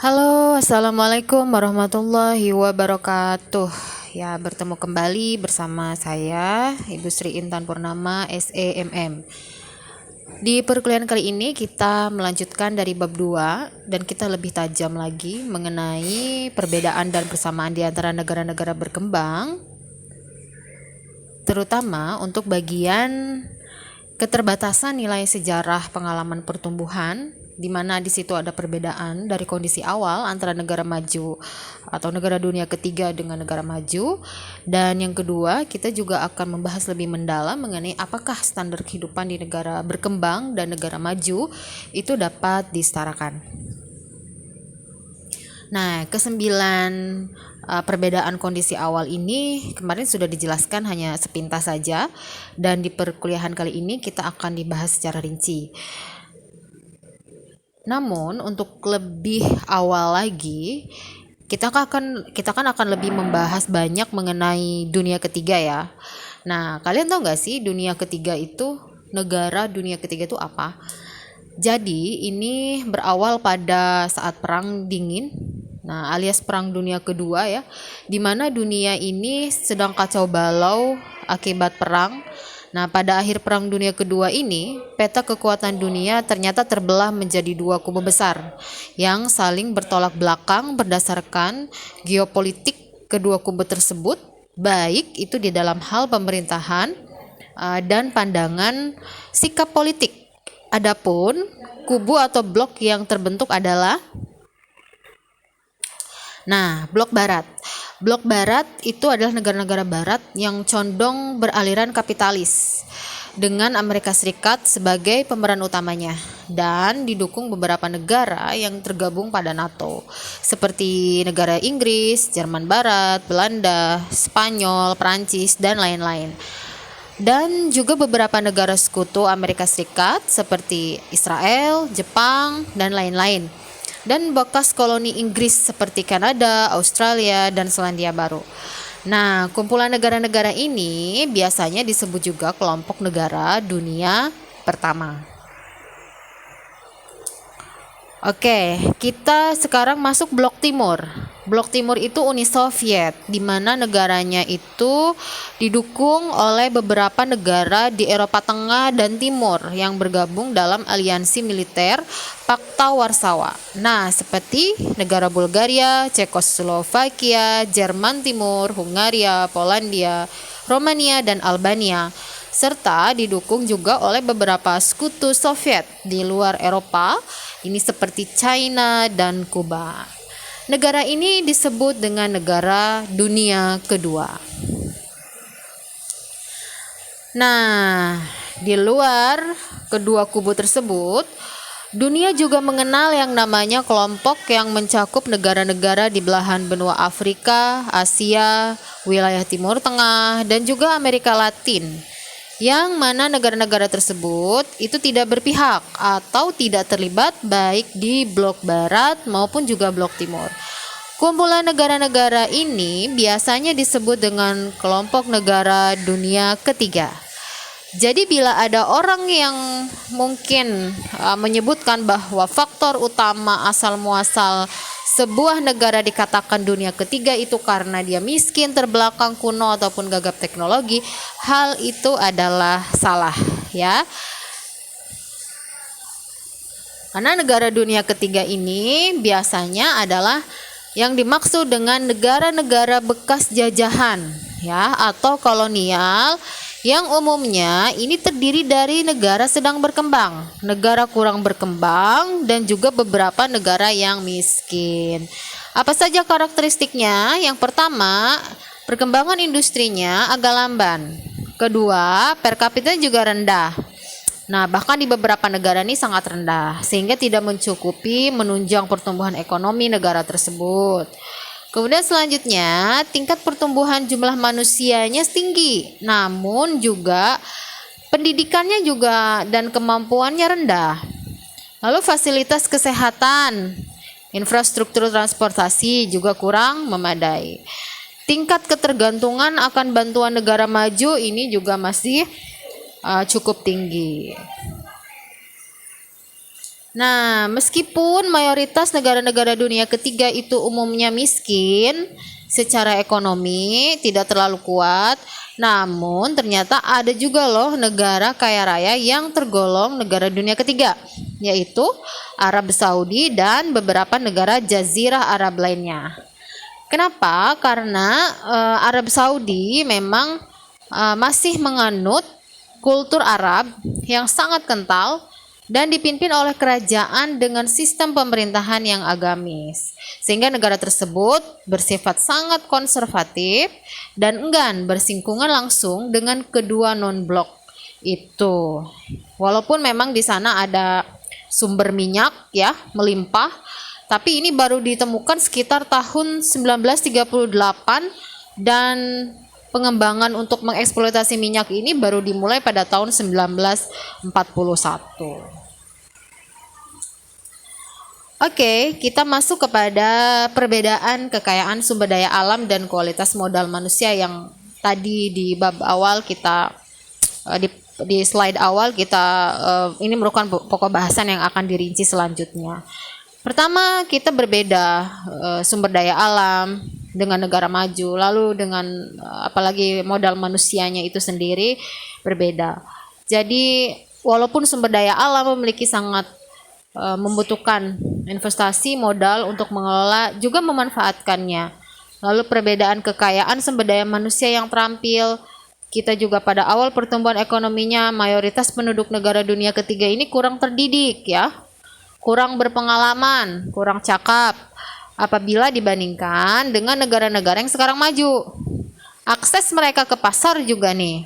Halo, assalamualaikum warahmatullahi wabarakatuh. Ya, bertemu kembali bersama saya, Ibu Sri Intan Purnama, SEMM. Di perkuliahan kali ini kita melanjutkan dari bab 2 dan kita lebih tajam lagi mengenai perbedaan dan persamaan di antara negara-negara berkembang, terutama untuk bagian keterbatasan nilai sejarah pengalaman pertumbuhan, di mana di situ ada perbedaan dari kondisi awal antara negara maju atau negara dunia ketiga dengan negara maju. Dan yang kedua, kita juga akan membahas lebih mendalam mengenai apakah standar kehidupan di negara berkembang dan negara maju itu dapat disetarakan. Nah, kesembilan perbedaan kondisi awal ini kemarin sudah dijelaskan hanya sepintas saja, dan di perkuliahan kali ini kita akan dibahas secara rinci. Namun untuk lebih awal lagi, kita kan akan lebih membahas banyak mengenai dunia ketiga ya. Nah, kalian tahu nggak sih dunia ketiga itu, negara dunia ketiga itu apa? Jadi ini berawal pada saat Perang Dingin, nah alias Perang Dunia Kedua ya, di mana dunia ini sedang kacau balau akibat perang. Nah, pada akhir Perang Dunia Kedua ini, peta kekuatan dunia ternyata terbelah menjadi dua kubu besar yang saling bertolak belakang berdasarkan geopolitik kedua kubu tersebut, baik itu di dalam hal pemerintahan dan pandangan sikap politik. Adapun kubu atau blok yang terbentuk adalah blok barat. Blok barat itu adalah negara-negara barat yang condong beraliran kapitalis dengan Amerika Serikat sebagai pemeran utamanya dan didukung beberapa negara yang tergabung pada NATO seperti negara Inggris, Jerman Barat, Belanda, Spanyol, Prancis, dan lain-lain. Dan juga beberapa negara sekutu Amerika Serikat seperti Israel, Jepang, dan lain-lain. Dan bekas koloni Inggris seperti Kanada, Australia, dan Selandia Baru. Nah, kumpulan negara-negara ini biasanya disebut juga kelompok negara dunia pertama. Oke, kita sekarang masuk blok timur. Blok timur itu Uni Soviet, di mana negaranya itu didukung oleh beberapa negara di Eropa Tengah dan Timur yang bergabung dalam aliansi militer Pakta Warsawa. Nah, seperti negara Bulgaria, Cekoslovakia, Jerman Timur, Hungaria, Polandia, Romania, dan Albania, serta didukung juga oleh beberapa sekutu Soviet di luar Eropa, ini seperti China dan Kuba. Negara ini disebut dengan negara dunia kedua. Nah, di luar kedua kubu tersebut, dunia juga mengenal yang namanya kelompok yang mencakup negara-negara di belahan benua Afrika, Asia, wilayah Timur Tengah, dan juga Amerika Latin, yang mana negara-negara tersebut itu tidak berpihak atau tidak terlibat baik di blok barat maupun juga blok timur. Kumpulan negara-negara ini biasanya disebut dengan kelompok negara dunia ketiga. Jadi bila ada orang yang mungkin menyebutkan bahwa faktor utama asal muasal sebuah negara dikatakan dunia ketiga itu karena dia miskin, terbelakang, kuno, ataupun gagap teknologi, hal itu adalah salah ya. Karena negara dunia ketiga ini biasanya adalah yang dimaksud dengan negara-negara bekas jajahan ya, atau kolonial, yang umumnya ini terdiri dari negara sedang berkembang, negara kurang berkembang, dan juga beberapa negara yang miskin. Apa saja karakteristiknya? Yang pertama, perkembangan industrinya agak lamban. Kedua, per kapita juga rendah. Nah, bahkan di beberapa negara ini sangat rendah, sehingga tidak mencukupi menunjang pertumbuhan ekonomi negara tersebut. Kemudian selanjutnya, tingkat pertumbuhan jumlah manusianya tinggi, namun juga pendidikannya juga dan kemampuannya rendah. Lalu fasilitas kesehatan, infrastruktur transportasi juga kurang memadai. Tingkat ketergantungan akan bantuan negara maju ini juga masih cukup tinggi. Nah, meskipun mayoritas negara-negara dunia ketiga itu umumnya miskin secara ekonomi, tidak terlalu kuat, namun ternyata ada juga loh negara kaya raya yang tergolong negara dunia ketiga, yaitu Arab Saudi dan beberapa negara Jazirah Arab lainnya. Kenapa? Karena Arab Saudi memang masih menganut kultur Arab yang sangat kental dan dipimpin oleh kerajaan dengan sistem pemerintahan yang agamis. Sehingga negara tersebut bersifat sangat konservatif dan enggan bersinggungan langsung dengan kedua non-blok itu. Walaupun memang di sana ada sumber minyak ya, melimpah, tapi ini baru ditemukan sekitar tahun 1938 dan pengembangan untuk mengeksploitasi minyak ini baru dimulai pada tahun 1941. Oke, kita masuk kepada perbedaan kekayaan sumber daya alam dan kualitas modal manusia yang tadi di bab awal kita di slide awal kita ini merupakan pokok bahasan yang akan dirinci selanjutnya. Pertama, kita berbeda sumber daya alam dengan negara maju, lalu dengan apalagi modal manusianya itu sendiri berbeda. Jadi, walaupun sumber daya alam memiliki sangat membutuhkan investasi modal untuk mengelola juga memanfaatkannya. Lalu perbedaan kekayaan sumber daya manusia yang terampil, kita juga pada awal pertumbuhan ekonominya mayoritas penduduk negara dunia ketiga ini kurang terdidik ya, kurang berpengalaman, kurang cakap apabila dibandingkan dengan negara-negara yang sekarang maju. Akses mereka ke pasar juga nih,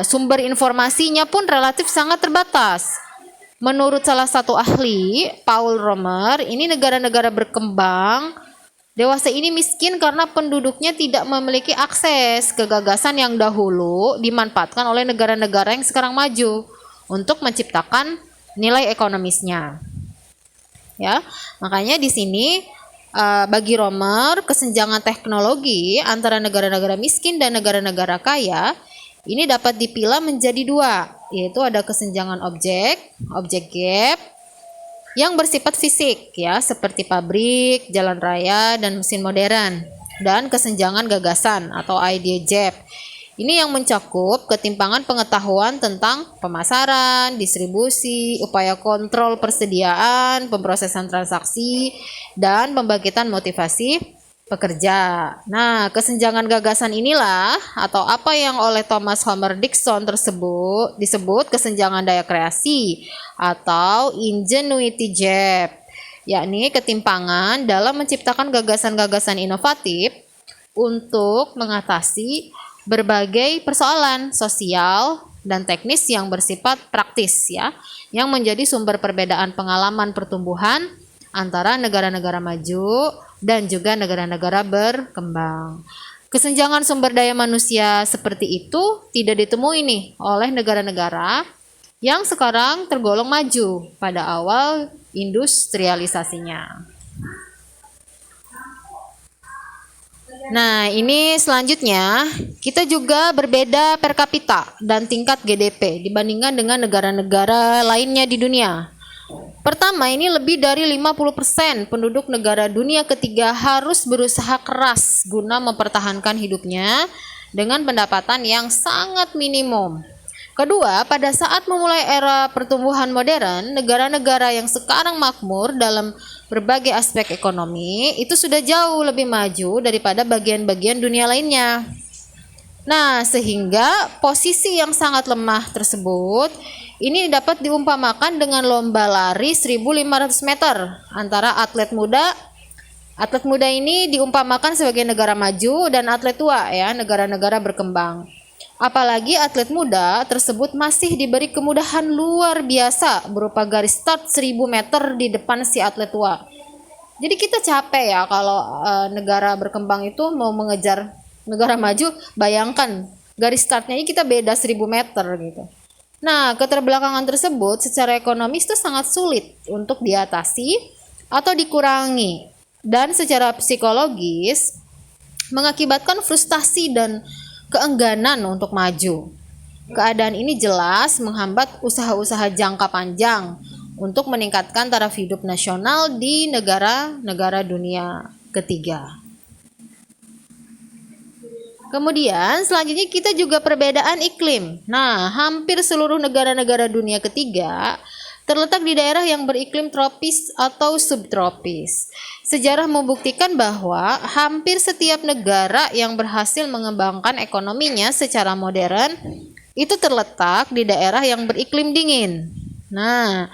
sumber informasinya pun relatif sangat terbatas. Menurut salah satu ahli, Paul Romer, ini negara-negara berkembang dewasa ini miskin karena penduduknya tidak memiliki akses ke gagasan yang dahulu dimanfaatkan oleh negara-negara yang sekarang maju untuk menciptakan nilai ekonomisnya. Ya, makanya di sini bagi Romer, kesenjangan teknologi antara negara-negara miskin dan negara-negara kaya ini dapat dipilah menjadi dua, yaitu ada kesenjangan objek gap yang bersifat fisik ya, seperti pabrik, jalan raya, dan mesin modern, dan kesenjangan gagasan atau idea gap. Ini yang mencakup ketimpangan pengetahuan tentang pemasaran, distribusi, upaya kontrol persediaan, pemrosesan transaksi, dan pembangkitan motivasi pekerja. Nah, kesenjangan gagasan inilah atau apa yang oleh Thomas Homer Dixon disebut kesenjangan daya kreasi atau ingenuity gap, yakni ketimpangan dalam menciptakan gagasan-gagasan inovatif untuk mengatasi berbagai persoalan sosial dan teknis yang bersifat praktis ya, yang menjadi sumber perbedaan pengalaman pertumbuhan antara negara-negara maju dan juga negara-negara berkembang. Kesenjangan sumber daya manusia seperti itu tidak ditemui nih oleh negara-negara yang sekarang tergolong maju pada awal industrialisasinya. Nah, ini selanjutnya kita juga berbeda per kapita dan tingkat GDP dibandingkan dengan negara-negara lainnya di dunia. Pertama, ini lebih dari 50% penduduk negara dunia ketiga harus berusaha keras guna mempertahankan hidupnya dengan pendapatan yang sangat minimum. Kedua, pada saat memulai era pertumbuhan modern, negara-negara yang sekarang makmur dalam berbagai aspek ekonomi itu sudah jauh lebih maju daripada bagian-bagian dunia lainnya. Nah, sehingga posisi yang sangat lemah tersebut ini dapat diumpamakan dengan lomba lari 1.500 meter antara atlet muda. Atlet muda ini diumpamakan sebagai negara maju dan atlet tua ya, negara-negara berkembang. Apalagi atlet muda tersebut masih diberi kemudahan luar biasa berupa garis start 1.000 meter di depan si atlet tua. Jadi kita capek ya kalau negara berkembang itu mau mengejar negara maju, bayangkan garis startnya ini kita beda 1.000 meter gitu. Nah, keterbelakangan tersebut secara ekonomis itu sangat sulit untuk diatasi atau dikurangi dan secara psikologis mengakibatkan frustasi dan keengganan untuk maju. Keadaan ini jelas menghambat usaha-usaha jangka panjang untuk meningkatkan taraf hidup nasional di negara-negara dunia ketiga. Kemudian selanjutnya kita juga perbedaan iklim. Nah, hampir seluruh negara-negara dunia ketiga terletak di daerah yang beriklim tropis atau subtropis. Sejarah membuktikan bahwa hampir setiap negara yang berhasil mengembangkan ekonominya secara modern itu terletak di daerah yang beriklim dingin. Nah,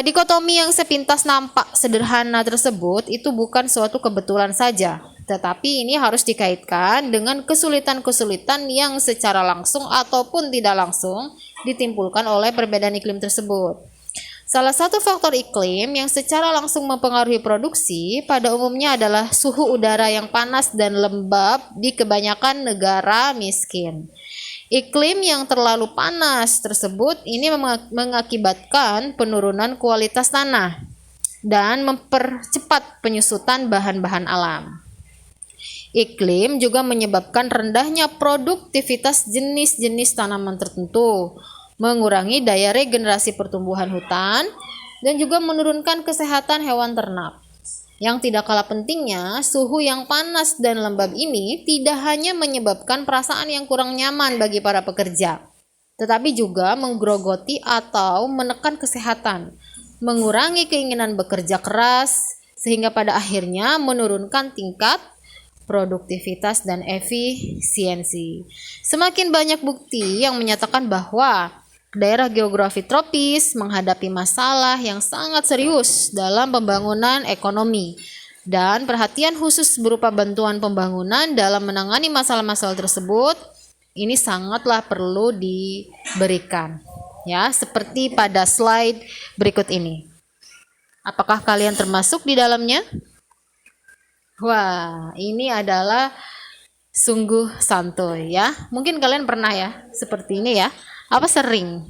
dikotomi yang sepintas nampak sederhana tersebut itu bukan suatu kebetulan saja, tetapi ini harus dikaitkan dengan kesulitan-kesulitan yang secara langsung ataupun tidak langsung ditimbulkan oleh perbedaan iklim tersebut. Salah satu faktor iklim yang secara langsung mempengaruhi produksi pada umumnya adalah suhu udara yang panas dan lembab di kebanyakan negara miskin. Iklim yang terlalu panas tersebut ini mengakibatkan penurunan kualitas tanah dan mempercepat penyusutan bahan-bahan alam. Iklim juga menyebabkan rendahnya produktivitas jenis-jenis tanaman tertentu, mengurangi daya regenerasi pertumbuhan hutan, dan juga menurunkan kesehatan hewan ternak. Yang tidak kalah pentingnya, suhu yang panas dan lembab ini tidak hanya menyebabkan perasaan yang kurang nyaman bagi para pekerja, tetapi juga menggerogoti atau menekan kesehatan, mengurangi keinginan bekerja keras, sehingga pada akhirnya menurunkan tingkat produktivitas dan efisiensi. Semakin banyak bukti yang menyatakan bahwa daerah geografi tropis menghadapi masalah yang sangat serius dalam pembangunan ekonomi, dan perhatian khusus berupa bantuan pembangunan dalam menangani masalah-masalah tersebut ini sangatlah perlu diberikan. Ya, seperti pada slide berikut ini. Apakah kalian termasuk di dalamnya? Wah, ini adalah sungguh santuy ya. Mungkin kalian pernah ya seperti ini ya. Apa sering?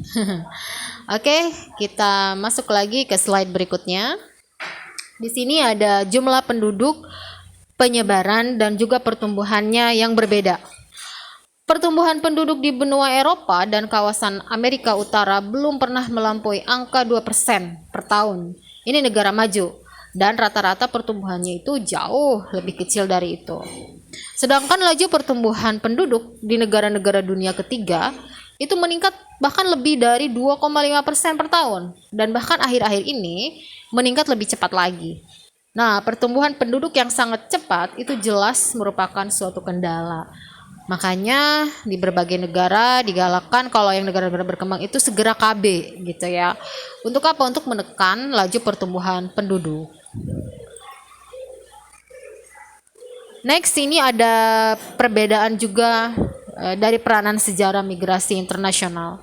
Oke, kita masuk lagi ke slide berikutnya. Di sini ada jumlah penduduk, penyebaran, dan juga pertumbuhannya yang berbeda. Pertumbuhan penduduk di benua Eropa dan kawasan Amerika Utara belum pernah melampaui angka 2% per tahun. Ini negara maju, dan rata-rata pertumbuhannya itu jauh lebih kecil dari itu. Sedangkan laju pertumbuhan penduduk di negara-negara dunia ketiga itu meningkat bahkan lebih dari 2,5% per tahun, dan bahkan akhir-akhir ini meningkat lebih cepat lagi. Nah, pertumbuhan penduduk yang sangat cepat itu jelas merupakan suatu kendala. Makanya di berbagai negara digalakkan kalau yang negara-negara berkembang itu segera KB gitu ya. Untuk apa? Untuk menekan laju pertumbuhan penduduk. Next, ini ada perbedaan juga dari peranan sejarah migrasi internasional.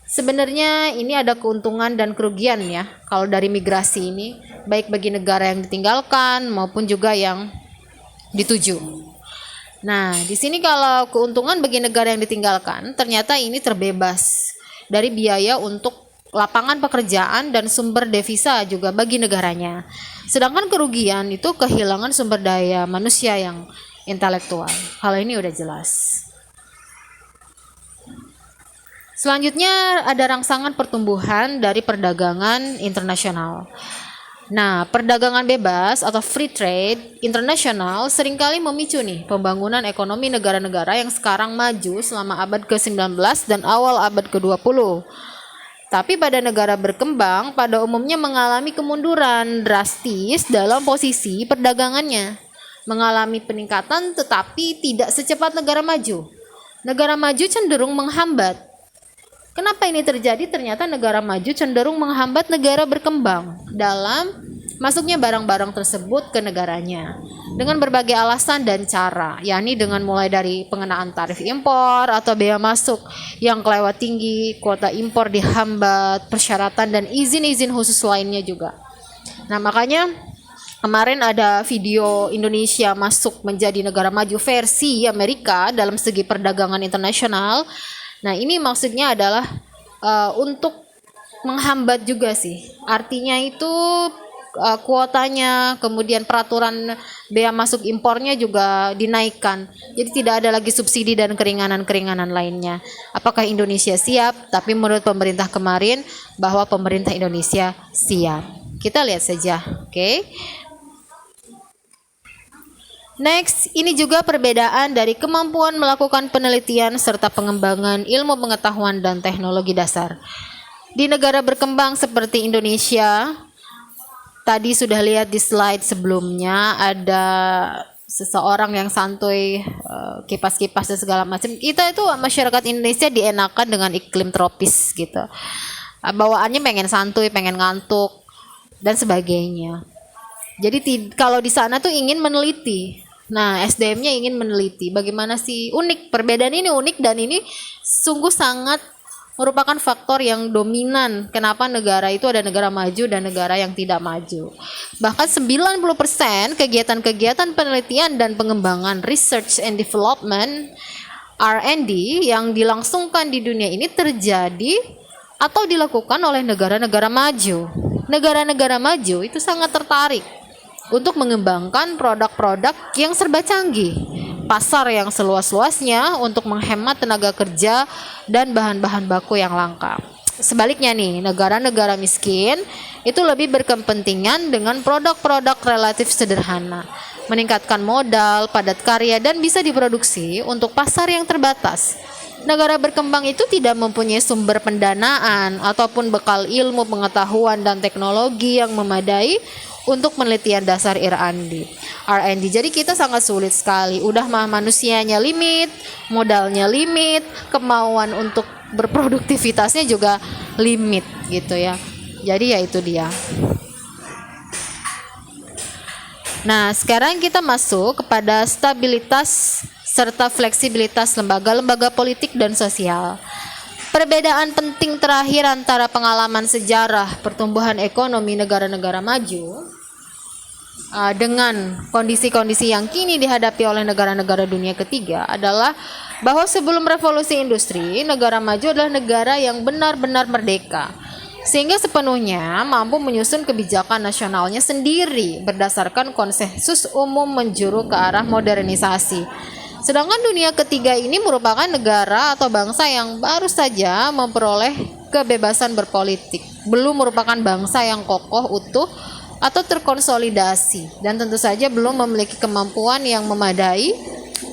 Sebenarnya ini ada keuntungan dan kerugian ya kalau dari migrasi ini, baik bagi negara yang ditinggalkan maupun juga yang dituju. Nah, di sini kalau keuntungan bagi negara yang ditinggalkan, ternyata ini terbebas dari biaya untuk lapangan pekerjaan dan sumber devisa juga bagi negaranya. Sedangkan kerugian itu kehilangan sumber daya manusia yang intelektual. Hal ini udah jelas. Selanjutnya ada rangsangan pertumbuhan dari perdagangan internasional. Nah, perdagangan bebas atau free trade internasional seringkali memicu nih pembangunan ekonomi negara-negara yang sekarang maju selama abad ke-19 dan awal abad ke-20. Tapi pada negara berkembang pada umumnya mengalami kemunduran drastis dalam posisi perdagangannya. Mengalami peningkatan tetapi tidak secepat negara maju. Negara maju cenderung menghambat. Kenapa ini terjadi? Ternyata negara maju cenderung menghambat negara berkembang dalam masuknya barang-barang tersebut ke negaranya dengan berbagai alasan dan cara, yakni dengan mulai dari pengenaan tarif impor atau bea masuk yang kelewat tinggi, kuota impor dihambat, persyaratan dan izin-izin khusus lainnya juga. Nah, makanya kemarin ada video Indonesia masuk menjadi negara maju versi Amerika dalam segi perdagangan internasional. Nah, ini maksudnya adalah untuk menghambat juga sih. Artinya itu kuotanya, kemudian peraturan bea masuk impornya juga dinaikkan. Jadi tidak ada lagi subsidi dan keringanan-keringanan lainnya. Apakah Indonesia siap? Tapi menurut pemerintah kemarin bahwa pemerintah Indonesia siap. Kita lihat saja, oke? Next, ini juga perbedaan dari kemampuan melakukan penelitian serta pengembangan ilmu pengetahuan dan teknologi dasar. Di negara berkembang seperti Indonesia, tadi sudah lihat di slide sebelumnya ada seseorang yang santuy, kipas-kipas dan segala macam. Kita itu masyarakat Indonesia dienakan dengan iklim tropis gitu. Bawaannya pengen santuy, pengen ngantuk dan sebagainya. Jadi kalau di sana tuh ingin meneliti. Nah, SDM-nya ingin meneliti bagaimana sih, unik, perbedaan ini unik dan ini sungguh sangat merupakan faktor yang dominan kenapa negara itu ada negara maju dan negara yang tidak maju. Bahkan 90% kegiatan-kegiatan penelitian dan pengembangan research and development R&D yang dilangsungkan di dunia ini terjadi atau dilakukan oleh negara-negara maju. Negara-negara maju itu sangat tertarik untuk mengembangkan produk-produk yang serba canggih, pasar yang seluas-luasnya untuk menghemat tenaga kerja dan bahan-bahan baku yang langka. Sebaliknya nih, negara-negara miskin itu lebih berkepentingan dengan produk-produk relatif sederhana, meningkatkan modal, padat karya, dan bisa diproduksi untuk pasar yang terbatas. Negara berkembang itu tidak mempunyai sumber pendanaan ataupun bekal ilmu pengetahuan dan teknologi yang memadai untuk penelitian dasar R&D. Jadi kita sangat sulit sekali. Udah mah manusianya limit, modalnya limit, kemauan untuk berproduktivitasnya juga limit gitu ya. Jadi ya itu dia. Nah, sekarang kita masuk kepada stabilitas serta fleksibilitas lembaga-lembaga politik dan sosial. Perbedaan penting terakhir antara pengalaman sejarah pertumbuhan ekonomi negara-negara maju dengan kondisi-kondisi yang kini dihadapi oleh negara-negara dunia ketiga adalah bahwa sebelum revolusi industri, negara maju adalah negara yang benar-benar merdeka, sehingga sepenuhnya mampu menyusun kebijakan nasionalnya sendiri berdasarkan konsensus umum menjuru ke arah modernisasi. Sedangkan dunia ketiga ini merupakan negara atau bangsa yang baru saja memperoleh kebebasan berpolitik, belum merupakan bangsa yang kokoh, utuh, atau terkonsolidasi, dan tentu saja belum memiliki kemampuan yang memadai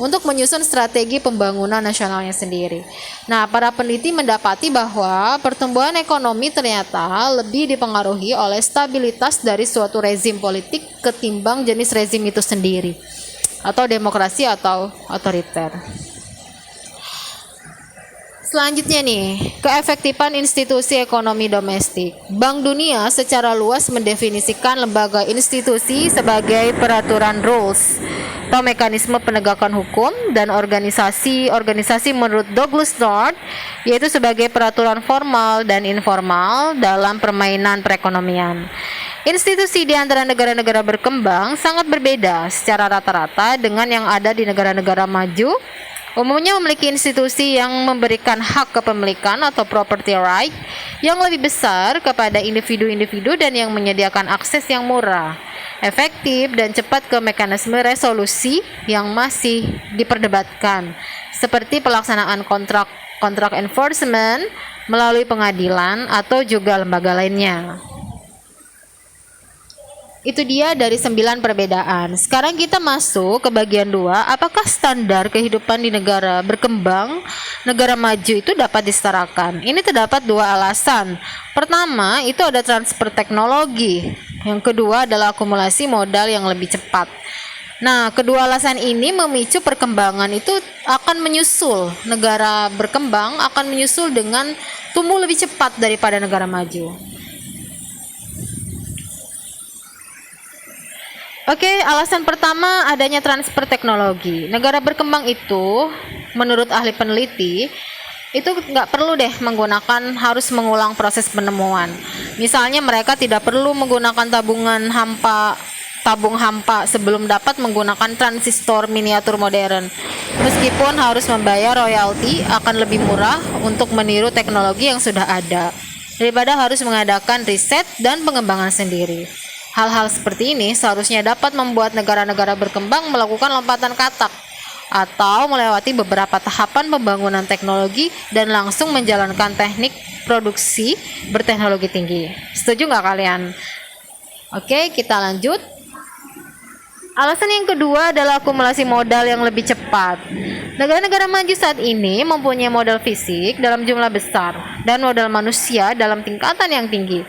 untuk menyusun strategi pembangunan nasionalnya sendiri. Nah, para peneliti mendapati bahwa pertumbuhan ekonomi ternyata lebih dipengaruhi oleh stabilitas dari suatu rezim politik ketimbang jenis rezim itu sendiri, atau demokrasi atau otoriter. Selanjutnya nih, keefektifan institusi ekonomi domestik. Bank Dunia secara luas mendefinisikan lembaga institusi sebagai peraturan rules atau mekanisme penegakan hukum, dan organisasi menurut Douglas North yaitu sebagai peraturan formal dan informal dalam permainan perekonomian. Institusi di antara negara-negara berkembang sangat berbeda secara rata-rata dengan yang ada di negara-negara maju. Umumnya memiliki institusi yang memberikan hak kepemilikan atau property right yang lebih besar kepada individu-individu dan yang menyediakan akses yang murah, efektif, dan cepat ke mekanisme resolusi yang masih diperdebatkan, seperti pelaksanaan kontrak enforcement melalui pengadilan atau juga lembaga lainnya. Itu dia dari 9 perbedaan. Sekarang kita masuk ke bagian 2. Apakah standar kehidupan di negara berkembang, negara maju itu dapat disetarakan? Ini terdapat 2 alasan. Pertama, itu ada transfer teknologi. Yang kedua adalah akumulasi modal yang lebih cepat. Nah, kedua alasan ini memicu perkembangan itu akan menyusul. Negara berkembang akan menyusul dengan tumbuh lebih cepat daripada negara maju. Oke, alasan pertama adanya transfer teknologi. Negara berkembang itu, menurut ahli peneliti, itu nggak perlu deh harus mengulang proses penemuan. Misalnya mereka tidak perlu menggunakan tabung hampa sebelum dapat menggunakan transistor miniatur modern. Meskipun harus membayar royalti, akan lebih murah untuk meniru teknologi yang sudah ada daripada harus mengadakan riset dan pengembangan sendiri. Hal-hal seperti ini seharusnya dapat membuat negara-negara berkembang melakukan lompatan katak atau melewati beberapa tahapan pembangunan teknologi dan langsung menjalankan teknik produksi berteknologi tinggi. Setuju nggak kalian? Oke, kita lanjut. Alasan yang kedua adalah akumulasi modal yang lebih cepat. Negara-negara maju saat ini mempunyai modal fisik dalam jumlah besar dan modal manusia dalam tingkatan yang tinggi.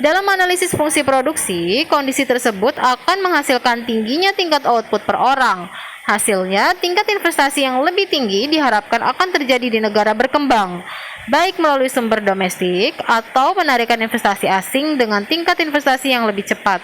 Dalam analisis fungsi produksi, kondisi tersebut akan menghasilkan tingginya tingkat output per orang. Hasilnya, tingkat investasi yang lebih tinggi diharapkan akan terjadi di negara berkembang, baik melalui sumber domestik atau penarikan investasi asing dengan tingkat investasi yang lebih cepat.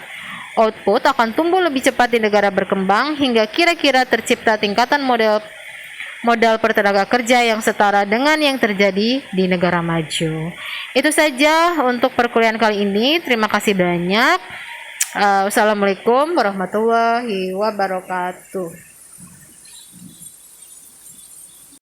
Output akan tumbuh lebih cepat di negara berkembang hingga kira-kira tercipta tingkatan modal per tenaga kerja yang setara dengan yang terjadi di negara maju. Itu saja untuk perkuliahan kali ini. Terima kasih banyak. Wassalamualaikum warahmatullahi wabarakatuh.